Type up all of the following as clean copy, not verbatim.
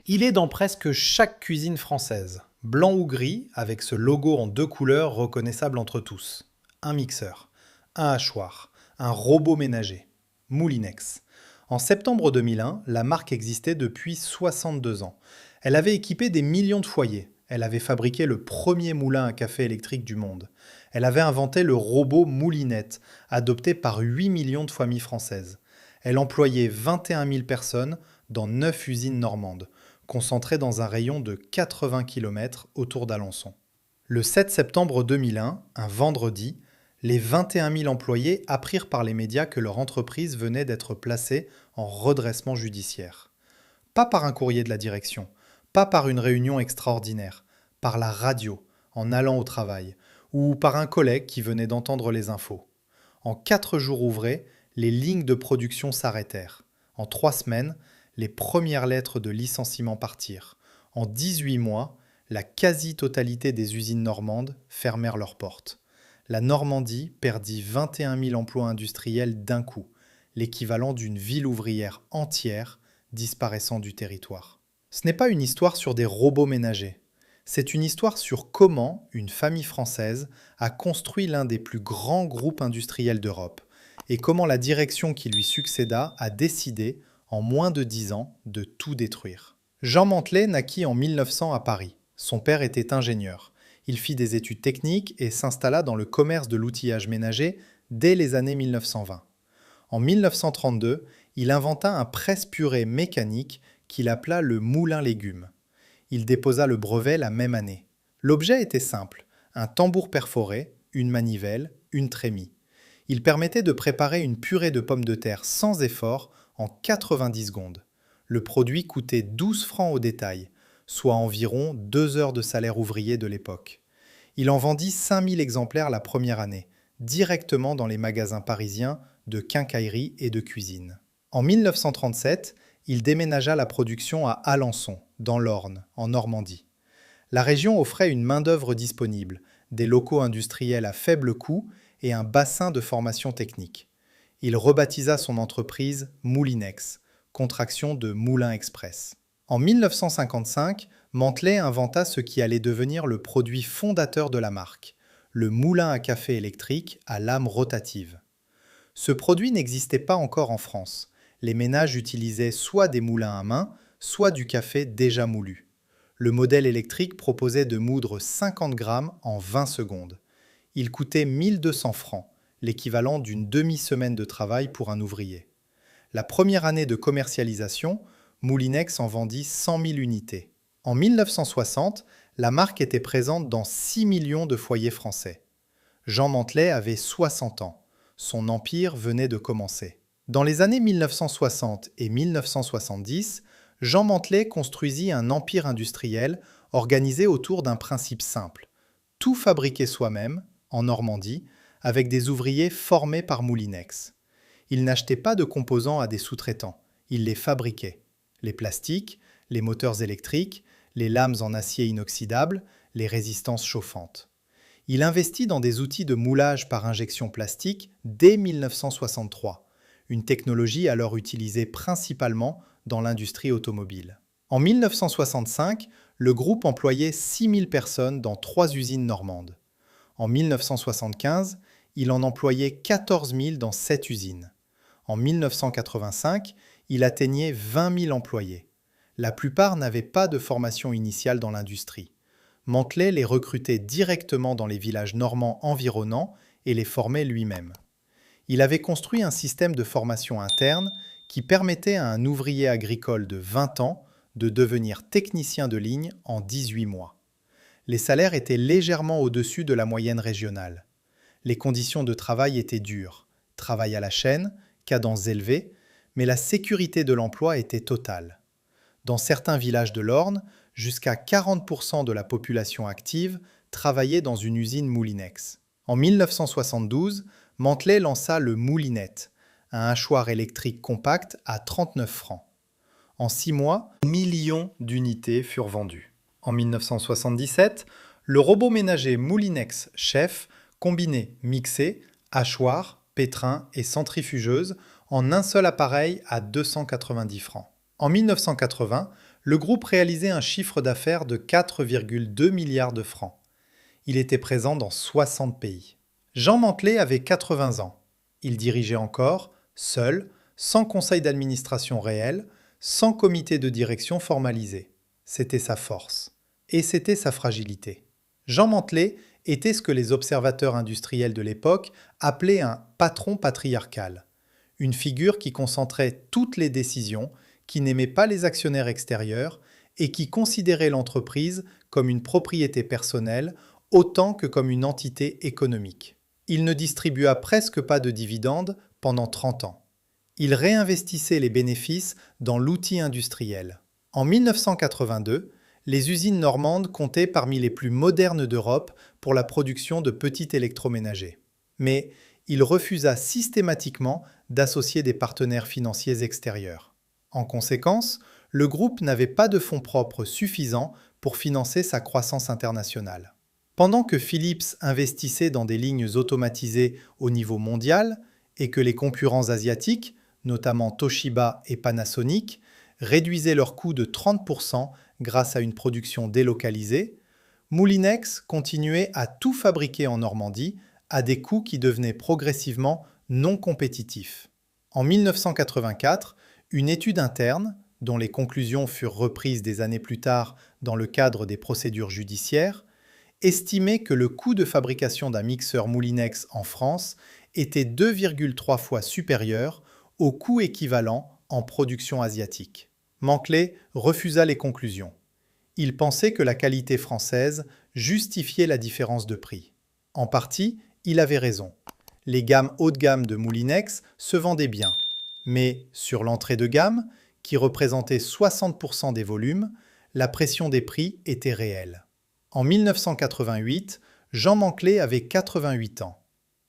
Il est dans presque chaque cuisine française, blanc ou gris, avec ce logo en deux couleurs reconnaissable entre tous. Un mixeur, un hachoir, un robot ménager. Moulinex. En septembre 2001, la marque existait depuis 62 ans. Elle avait équipé des millions de foyers. Elle avait fabriqué le premier moulin à café électrique du monde. Elle avait inventé le robot Moulinette, adopté par 8 millions de familles françaises. Elle employait 21 000 personnes dans 9 usines normandes, concentrées dans un rayon de 80 km autour d'Alençon. Le 7 septembre 2001, un vendredi, les 21 000 employés apprirent par les médias que leur entreprise venait d'être placée en redressement judiciaire. Pas par un courrier de la direction, pas par une réunion extraordinaire, par la radio, en allant au travail, ou par un collègue qui venait d'entendre les infos. En 4 jours ouvrés, les lignes de production s'arrêtèrent. En 3 semaines, les premières lettres de licenciement partirent. En 18 mois, la quasi-totalité des usines normandes fermèrent leurs portes. La Normandie perdit 21 000 emplois industriels d'un coup, l'équivalent d'une ville ouvrière entière disparaissant du territoire. Ce n'est pas une histoire sur des robots ménagers. C'est une histoire sur comment une famille française a construit l'un des plus grands groupes industriels d'Europe et comment la direction qui lui succéda a décidé, en moins de 10 ans, de tout détruire. Jean Mantelet naquit en 1900 à Paris. Son père était ingénieur. Il fit des études techniques et s'installa dans le commerce de l'outillage ménager dès les années 1920. En 1932, il inventa un presse-purée mécanique qu'il appela le moulin légumes. Il déposa le brevet la même année. L'objet était simple, un tambour perforé, une manivelle, une trémie. Il permettait de préparer une purée de pommes de terre sans effort en 90 secondes. Le produit coûtait 12 francs au détail, soit environ 2 heures de salaire ouvrier de l'époque. Il en vendit 5000 exemplaires la première année, directement dans les magasins parisiens de quincaillerie et de cuisine. En 1937, il déménagea la production à Alençon, dans l'Orne, en Normandie. La région offrait une main-d'œuvre disponible, des locaux industriels à faible coût et un bassin de formation technique. Il rebaptisa son entreprise Moulinex, contraction de Moulin Express. En 1955, Mantelet inventa ce qui allait devenir le produit fondateur de la marque, le moulin à café électrique à lame rotative. Ce produit n'existait pas encore en France. Les ménages utilisaient soit des moulins à main, soit du café déjà moulu. Le modèle électrique proposait de moudre 50 grammes en 20 secondes. Il coûtait 1200 francs, l'équivalent d'une demi-semaine de travail pour un ouvrier. La première année de commercialisation, Moulinex en vendit 100 000 unités. En 1960, la marque était présente dans 6 millions de foyers français. Jean Mantelet avait 60 ans. Son empire venait de commencer. Dans les années 1960 et 1970, Jean Mantelet construisit un empire industriel organisé autour d'un principe simple. Tout fabriquer soi-même, en Normandie, avec des ouvriers formés par Moulinex. Il n'achetait pas de composants à des sous-traitants, il les fabriquait. Les plastiques, les moteurs électriques, les lames en acier inoxydable, les résistances chauffantes. Il investit dans des outils de moulage par injection plastique dès 1963, une technologie alors utilisée principalement dans l'industrie automobile. En 1965, le groupe employait 6000 personnes dans 3 usines normandes. En 1975, il en employait 14 000 dans 7 usines. En 1985, il atteignait 20 000 employés. La plupart n'avaient pas de formation initiale dans l'industrie. Mantelet les recrutait directement dans les villages normands environnants et les formait lui-même. Il avait construit un système de formation interne qui permettait à un ouvrier agricole de 20 ans de devenir technicien de ligne en 18 mois. Les salaires étaient légèrement au-dessus de la moyenne régionale. Les conditions de travail étaient dures, travail à la chaîne, cadence élevée, mais la sécurité de l'emploi était totale. Dans certains villages de l'Orne, jusqu'à 40% de la population active travaillait dans une usine Moulinex. En 1972, Mantelet lança le Moulinette, un hachoir électrique compact à 39 francs. En 6 mois, millions d'unités furent vendues. En 1977, le robot ménager Moulinex Chef combinait mixer, hachoir, pétrin et centrifugeuse en un seul appareil à 290 francs. En 1980, Le groupe réalisait un chiffre d'affaires de 4,2 milliards de francs. Il était présent dans 60 pays. Jean Mantelet avait 80 ans. Il dirigeait encore, seul, sans conseil d'administration réel, sans comité de direction formalisé. C'était sa force. Et c'était sa fragilité. Jean Mantelet était ce que les observateurs industriels de l'époque appelaient un patron patriarcal. Une figure qui concentrait toutes les décisions, qui n'aimait pas les actionnaires extérieurs et qui considérait l'entreprise comme une propriété personnelle autant que comme une entité économique. Il ne distribua presque pas de dividendes pendant 30 ans. Il réinvestissait les bénéfices dans l'outil industriel. En 1982, les usines normandes comptaient parmi les plus modernes d'Europe pour la production de petits électroménagers. Mais il refusa systématiquement d'associer des partenaires financiers extérieurs. En conséquence, le groupe n'avait pas de fonds propres suffisants pour financer sa croissance internationale. Pendant que Philips investissait dans des lignes automatisées au niveau mondial et que les concurrents asiatiques, notamment Toshiba et Panasonic, réduisaient leurs coûts de 30% grâce à une production délocalisée, Moulinex continuait à tout fabriquer en Normandie à des coûts qui devenaient progressivement non compétitifs. En 1984, une étude interne, dont les conclusions furent reprises des années plus tard dans le cadre des procédures judiciaires, estimait que le coût de fabrication d'un mixeur Moulinex en France était 2,3 fois supérieur au coût équivalent en production asiatique. Mantelet refusa les conclusions. Il pensait que la qualité française justifiait la différence de prix. En partie, il avait raison. Les gammes haut de gamme de Moulinex se vendaient bien. Mais sur l'entrée de gamme, qui représentait 60% des volumes, la pression des prix était réelle. En 1988, Jean Mantelet avait 88 ans.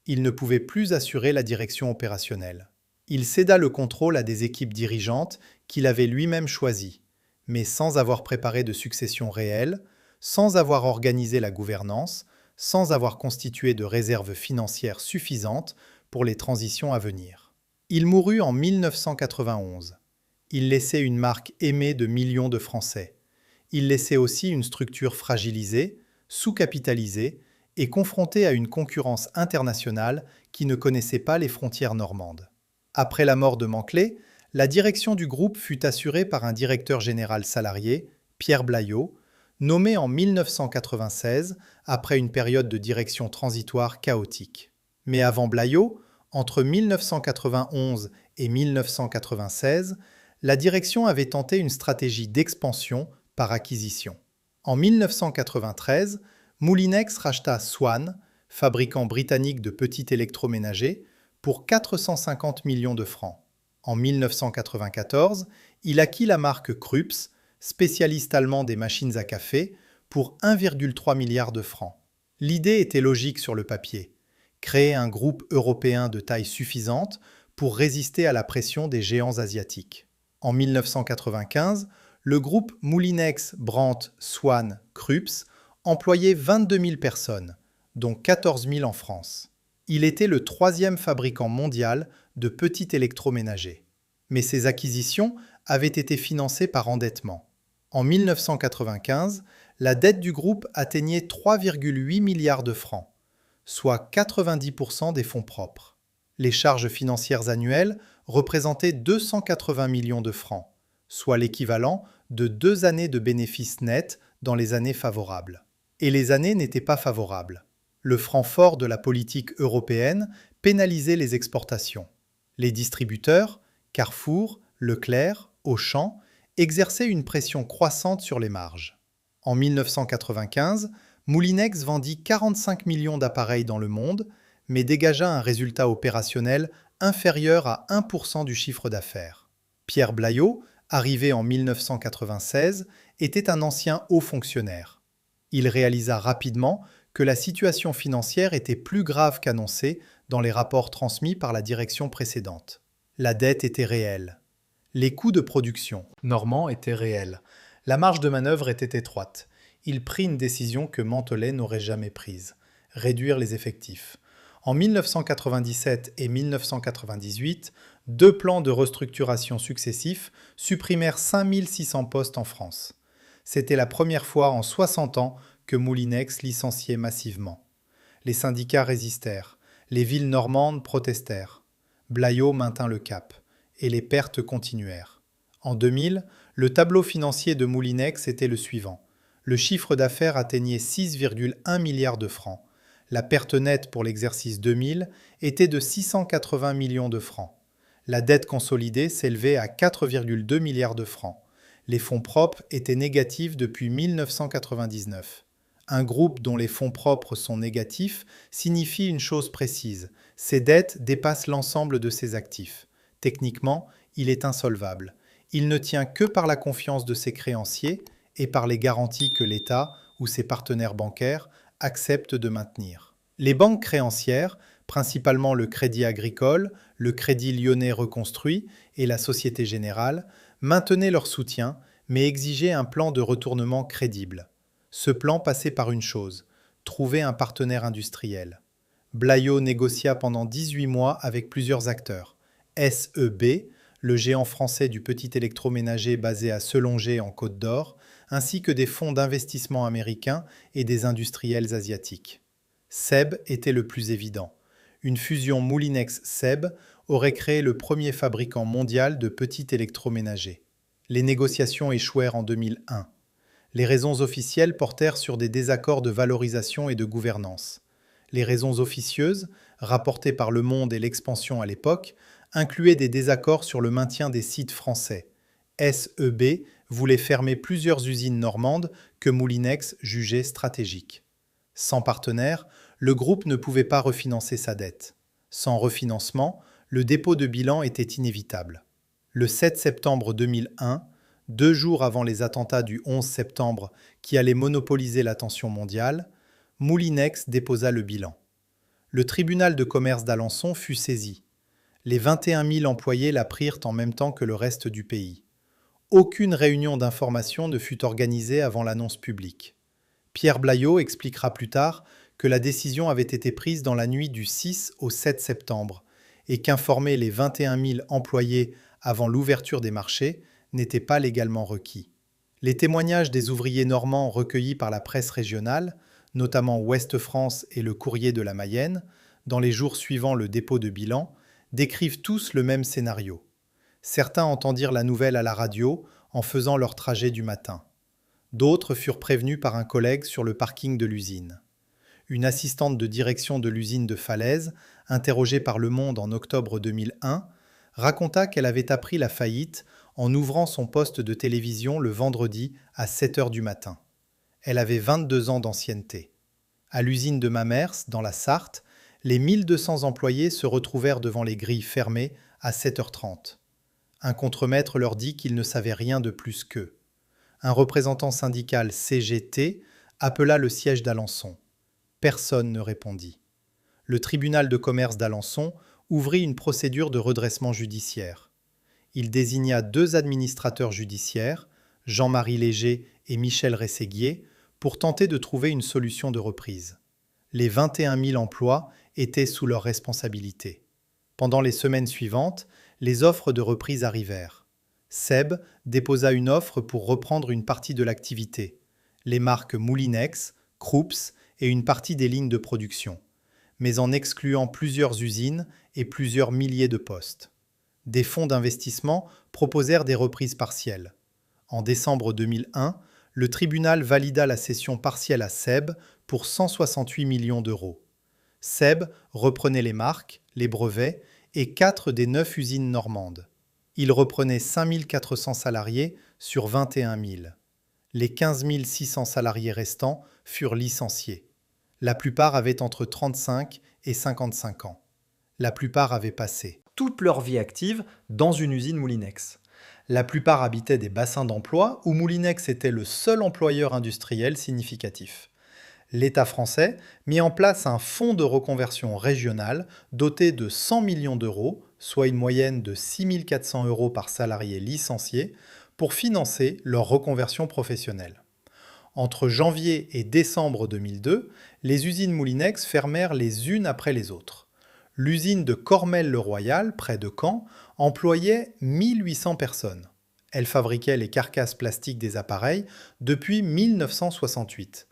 Il ne pouvait plus assurer la direction opérationnelle. Il céda le contrôle à des équipes dirigeantes qu'il avait lui-même choisies, mais sans avoir préparé de succession réelle, sans avoir organisé la gouvernance, sans avoir constitué de réserves financières suffisantes pour les transitions à venir. Il mourut en 1991. Il laissait une marque aimée de millions de Français. Il laissait aussi une structure fragilisée, sous-capitalisée et confrontée à une concurrence internationale qui ne connaissait pas les frontières normandes. Après la mort de Mantelet, la direction du groupe fut assurée par un directeur général salarié, Pierre Blaillot, nommé en 1996 après une période de direction transitoire chaotique. Mais avant Blaillot, entre 1991 et 1996, la direction avait tenté une stratégie d'expansion par acquisition. En 1993, Moulinex racheta Swan, fabricant britannique de petits électroménagers, pour 450 millions de francs. En 1994, il acquit la marque Krups, spécialiste allemand des machines à café, pour 1,3 milliard de francs. L'idée était logique sur le papier. Créer un groupe européen de taille suffisante pour résister à la pression des géants asiatiques. En 1995, le groupe Moulinex, Brandt, Swan, Krups employait 22 000 personnes, dont 14 000 en France. Il était le troisième fabricant mondial de petits électroménagers. Mais ces acquisitions avaient été financées par endettement. En 1995, la dette du groupe atteignait 3,8 milliards de francs, soit 90% des fonds propres. Les charges financières annuelles représentaient 280 millions de francs, soit l'équivalent de 2 années de bénéfices nets dans les années favorables. Et les années n'étaient pas favorables. Le franc fort de la politique européenne pénalisait les exportations. Les distributeurs, Carrefour, Leclerc, Auchan, exerçaient une pression croissante sur les marges. En 1995, Moulinex vendit 45 millions d'appareils dans le monde, mais dégagea un résultat opérationnel inférieur à 1% du chiffre d'affaires. Pierre Blaillot, arrivé en 1996, était un ancien haut fonctionnaire. Il réalisa rapidement que la situation financière était plus grave qu'annoncée dans les rapports transmis par la direction précédente. La dette était réelle. Les coûts de production normands étaient réels. La marge de manœuvre était étroite. Il prit une décision que Mantelet n'aurait jamais prise: réduire les effectifs. En 1997 et 1998, 2 plans de restructuration successifs supprimèrent 5600 postes en France. C'était la première fois en 60 ans que Moulinex licenciait massivement. Les syndicats résistèrent, les villes normandes protestèrent. Blayo maintint le cap, et les pertes continuèrent. En 2000, le tableau financier de Moulinex était le suivant. Le chiffre d'affaires atteignait 6,1 milliards de francs. La perte nette pour l'exercice 2000 était de 680 millions de francs. La dette consolidée s'élevait à 4,2 milliards de francs. Les fonds propres étaient négatifs depuis 1999. Un groupe dont les fonds propres sont négatifs signifie une chose précise. Ses dettes dépassent l'ensemble de ses actifs. Techniquement, il est insolvable. Il ne tient que par la confiance de ses créanciers et par les garanties que l'État ou ses partenaires bancaires acceptent de maintenir. Les banques créancières, principalement le Crédit Agricole, le Crédit Lyonnais Reconstruit et la Société Générale, maintenaient leur soutien, mais exigeaient un plan de retournement crédible. Ce plan passait par une chose, trouver un partenaire industriel. Blayo négocia pendant 18 mois avec plusieurs acteurs. SEB, le géant français du petit électroménager basé à Selongé en Côte d'Or, ainsi que des fonds d'investissement américains et des industriels asiatiques. SEB était le plus évident. Une fusion Moulinex-SEB aurait créé le premier fabricant mondial de petits électroménagers. Les négociations échouèrent en 2001. Les raisons officielles portèrent sur des désaccords de valorisation et de gouvernance. Les raisons officieuses, rapportées par Le Monde et l'Expansion à l'époque, incluaient des désaccords sur le maintien des sites français. SEB voulait fermer plusieurs usines normandes que Moulinex jugeait stratégiques. Sans partenaire, le groupe ne pouvait pas refinancer sa dette. Sans refinancement, le dépôt de bilan était inévitable. Le 7 septembre 2001, 2 jours avant les attentats du 11 septembre qui allaient monopoliser l'attention mondiale, Moulinex déposa le bilan. Le tribunal de commerce d'Alençon fut saisi. Les 21 000 employés la prirent en même temps que le reste du pays. Aucune réunion d'information ne fut organisée avant l'annonce publique. Pierre Blayo expliquera plus tard que la décision avait été prise dans la nuit du 6 au 7 septembre et qu'informer les 21 000 employés avant l'ouverture des marchés n'était pas légalement requis. Les témoignages des ouvriers normands recueillis par la presse régionale, notamment Ouest France et le Courrier de la Mayenne, dans les jours suivant le dépôt de bilan, décrivent tous le même scénario. Certains entendirent la nouvelle à la radio en faisant leur trajet du matin. D'autres furent prévenus par un collègue sur le parking de l'usine. Une assistante de direction de l'usine de Falaise, interrogée par Le Monde en octobre 2001, raconta qu'elle avait appris la faillite en ouvrant son poste de télévision le vendredi à 7 heures du matin. Elle avait 22 ans d'ancienneté. À l'usine de Mamers, dans la Sarthe, les 1200 employés se retrouvèrent devant les grilles fermées à 7h30. Un contremaître leur dit qu'il ne savait rien de plus qu'eux. Un représentant syndical CGT appela le siège d'Alençon. Personne ne répondit. Le tribunal de commerce d'Alençon ouvrit une procédure de redressement judiciaire. Il désigna 2 administrateurs judiciaires, Jean-Marie Léger et Michel Rességuier, pour tenter de trouver une solution de reprise. Les 21 000 emplois étaient sous leur responsabilité. Pendant les semaines suivantes, les offres de reprise arrivèrent. SEB déposa une offre pour reprendre une partie de l'activité, les marques Moulinex, Krups et une partie des lignes de production, mais en excluant plusieurs usines et plusieurs milliers de postes. Des fonds d'investissement proposèrent des reprises partielles. En décembre 2001, le tribunal valida la cession partielle à SEB pour 168 millions d'euros. SEB reprenait les marques, les brevets et 4 des 9 usines normandes. Il reprenait 5 400 salariés sur 21 000. Les 15 600 salariés restants furent licenciés. La plupart avaient entre 35 et 55 ans. La plupart avaient passé toute leur vie active dans une usine Moulinex. La plupart habitaient des bassins d'emploi où Moulinex était le seul employeur industriel significatif. L'État français mit en place un fonds de reconversion régional doté de 100 millions d'euros, soit une moyenne de 6 400 euros par salarié licencié, pour financer leur reconversion professionnelle. Entre janvier et décembre 2002, les usines Moulinex fermèrent les unes après les autres. L'usine de Cormelles-le-Royal, près de Caen, employait 1800 personnes. Elle fabriquait les carcasses plastiques des appareils depuis 1968.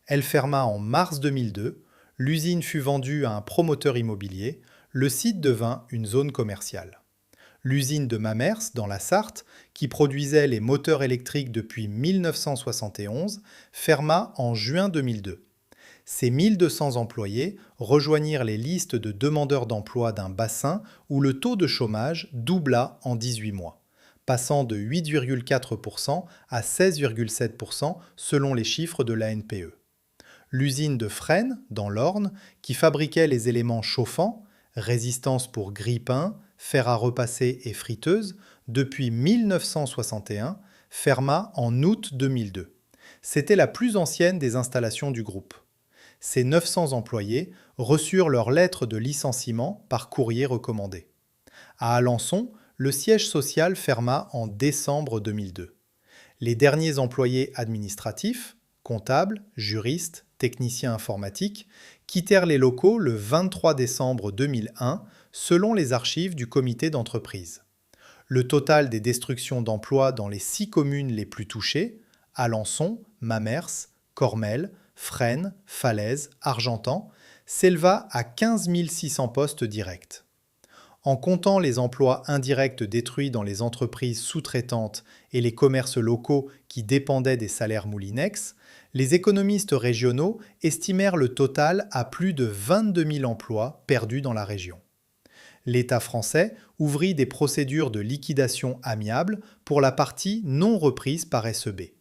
Elle ferma en mars 2002, l'usine fut vendue à un promoteur immobilier, le site devint une zone commerciale. L'usine de Mamers, dans la Sarthe, qui produisait les moteurs électriques depuis 1971, ferma en juin 2002. Ces 1200 employés rejoignirent les listes de demandeurs d'emploi d'un bassin où le taux de chômage doubla en 18 mois, passant de 8,4% à 16,7% selon les chiffres de l'ANPE. L'usine de Fresnes, dans l'Orne, qui fabriquait les éléments chauffants, résistance pour grille-pain, fer à repasser et friteuse, depuis 1961, ferma en août 2002. C'était la plus ancienne des installations du groupe. Ces 900 employés reçurent leur lettre de licenciement par courrier recommandé. À Alençon, le siège social ferma en décembre 2002. Les derniers employés administratifs, comptables, juristes, techniciens informatiques, quittèrent les locaux le 23 décembre 2001 selon les archives du comité d'entreprise. Le total des destructions d'emplois dans les 6 communes les plus touchées, Alençon, Mamers, Cormelles, Fresnes, Falaises, Argentan, s'éleva à 15 600 postes directs. En comptant les emplois indirects détruits dans les entreprises sous-traitantes et les commerces locaux qui dépendaient des salaires Moulinex, les économistes régionaux estimèrent le total à plus de 22 000 emplois perdus dans la région. L'État français ouvrit des procédures de liquidation amiable pour la partie non reprise par SEB.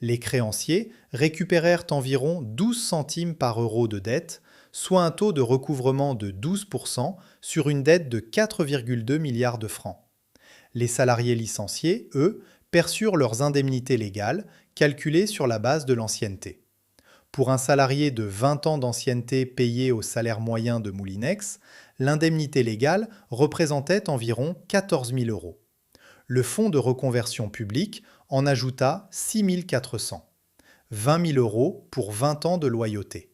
Les créanciers récupérèrent environ 12 centimes par euro de dette, soit un taux de recouvrement de 12% sur une dette de 4,2 milliards de francs. Les salariés licenciés, eux, perçurent leurs indemnités légales, calculées sur la base de l'ancienneté. Pour un salarié de 20 ans d'ancienneté payé au salaire moyen de Moulinex, l'indemnité légale représentait environ 14 000 euros. Le fonds de reconversion publique en ajouta 6 400, 20 000 euros pour 20 ans de loyauté.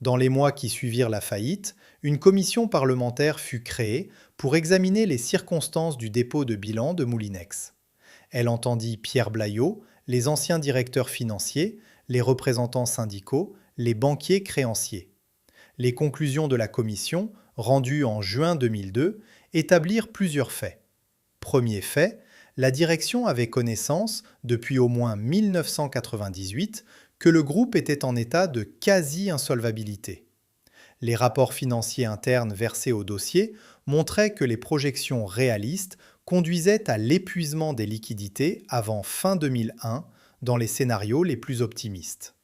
Dans les mois qui suivirent la faillite, une commission parlementaire fut créée pour examiner les circonstances du dépôt de bilan de Moulinex. Elle entendit Pierre Blaillot, les anciens directeurs financiers, les représentants syndicaux, les banquiers créanciers. Les conclusions de la commission, rendues en juin 2002, établirent plusieurs faits. Premier fait, la direction avait connaissance, depuis au moins 1998, que le groupe était en état de quasi-insolvabilité. Les rapports financiers internes versés au dossier montraient que les projections réalistes conduisaient à l'épuisement des liquidités avant fin 2001 dans les scénarios les plus optimistes.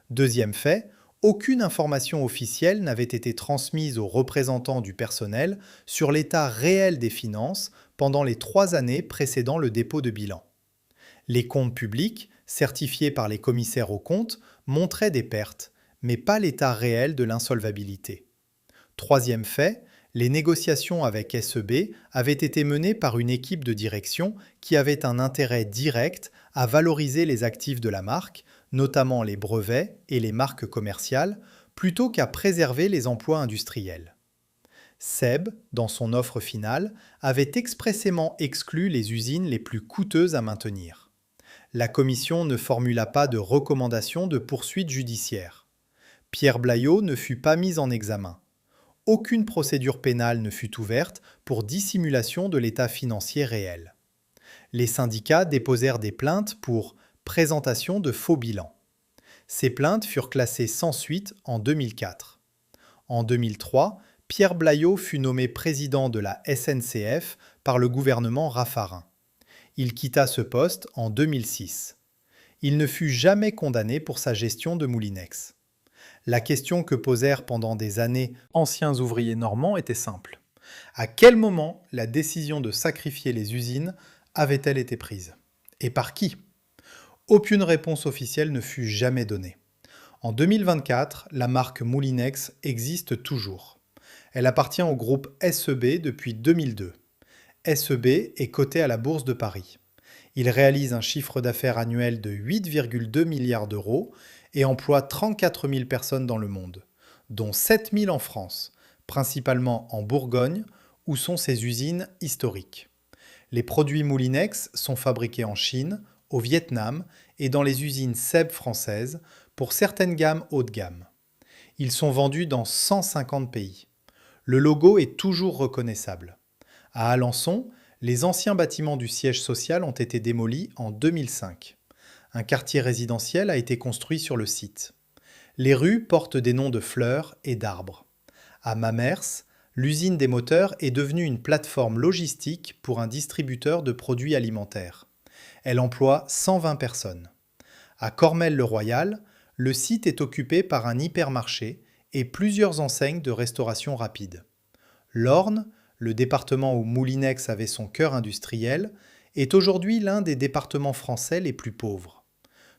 Deuxième fait, aucune information officielle n'avait été transmise aux représentants du personnel sur l'état réel des finances pendant les 3 années précédant le dépôt de bilan. Les comptes publics, certifiés par les commissaires aux comptes, montraient des pertes, mais pas l'état réel de l'insolvabilité. Troisième fait, les négociations avec SEB avaient été menées par une équipe de direction qui avait un intérêt direct à valoriser les actifs de la marque, notamment les brevets et les marques commerciales, plutôt qu'à préserver les emplois industriels. SEB, dans son offre finale, avait expressément exclu les usines les plus coûteuses à maintenir. La commission ne formula pas de recommandation de poursuite judiciaire. Pierre Blaillot ne fut pas mis en examen. Aucune procédure pénale ne fut ouverte pour dissimulation de l'état financier réel. Les syndicats déposèrent des plaintes pour présentation de faux bilans. Ces plaintes furent classées sans suite en 2004. En 2003, Pierre Blaillot fut nommé président de la SNCF par le gouvernement Raffarin. Il quitta ce poste en 2006. Il ne fut jamais condamné pour sa gestion de Moulinex. La question que posèrent pendant des années anciens ouvriers normands était simple. À quel moment la décision de sacrifier les usines avait-elle été prise? Et par qui? Aucune réponse officielle ne fut jamais donnée. En 2024, la marque Moulinex existe toujours. Elle appartient au groupe SEB depuis 2002. SEB est coté à la Bourse de Paris. Il réalise un chiffre d'affaires annuel de 8,2 milliards d'euros et emploie 34 000 personnes dans le monde, dont 7 000 en France, principalement en Bourgogne, Où sont ces usines historiques? Les produits Moulinex sont fabriqués en Chine, au Vietnam et dans les usines SEB françaises pour certaines gammes haut de gamme. Ils sont vendus dans 150 pays. Le logo est toujours reconnaissable. À Alençon, les anciens bâtiments du siège social ont été démolis en 2005. Un quartier résidentiel a été construit sur le site. Les rues portent des noms de fleurs et d'arbres. À Mamers, l'usine des moteurs est devenue une plateforme logistique pour un distributeur de produits alimentaires. Elle emploie 120 personnes. À Cormelles-le-Royal, le site est occupé par un hypermarché et plusieurs enseignes de restauration rapide. L'Orne, le département où Moulinex avait son cœur industriel, est aujourd'hui l'un des départements français les plus pauvres.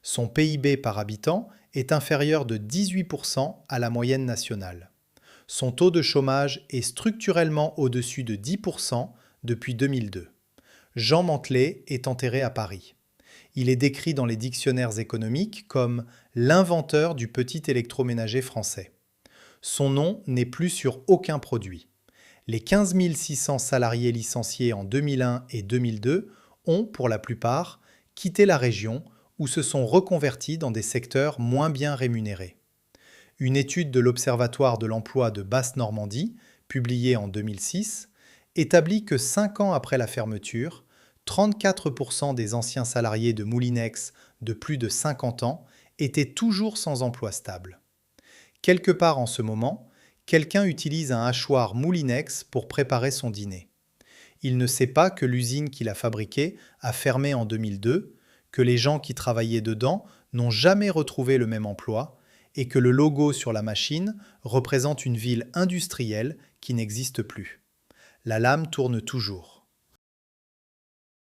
Son PIB par habitant est inférieur de 18% à la moyenne nationale. Son taux de chômage est structurellement au-dessus de 10% depuis 2002. Jean Mantelet est enterré à Paris. Il est décrit dans les dictionnaires économiques comme l'inventeur du petit électroménager français. Son nom n'est plus sur aucun produit. Les 15 600 salariés licenciés en 2001 et 2002 ont, pour la plupart, quitté la région ou se sont reconvertis dans des secteurs moins bien rémunérés. Une étude de l'Observatoire de l'emploi de Basse-Normandie, publiée en 2006, établit que 5 ans après la fermeture, 34% des anciens salariés de Moulinex de plus de 50 ans étaient toujours sans emploi stable. Quelque part en ce moment, quelqu'un utilise un hachoir Moulinex pour préparer son dîner. Il ne sait pas que l'usine qu'il a fabriquée a fermé en 2002, que les gens qui travaillaient dedans n'ont jamais retrouvé le même emploi et que le logo sur la machine représente une ville industrielle qui n'existe plus. La lame tourne toujours.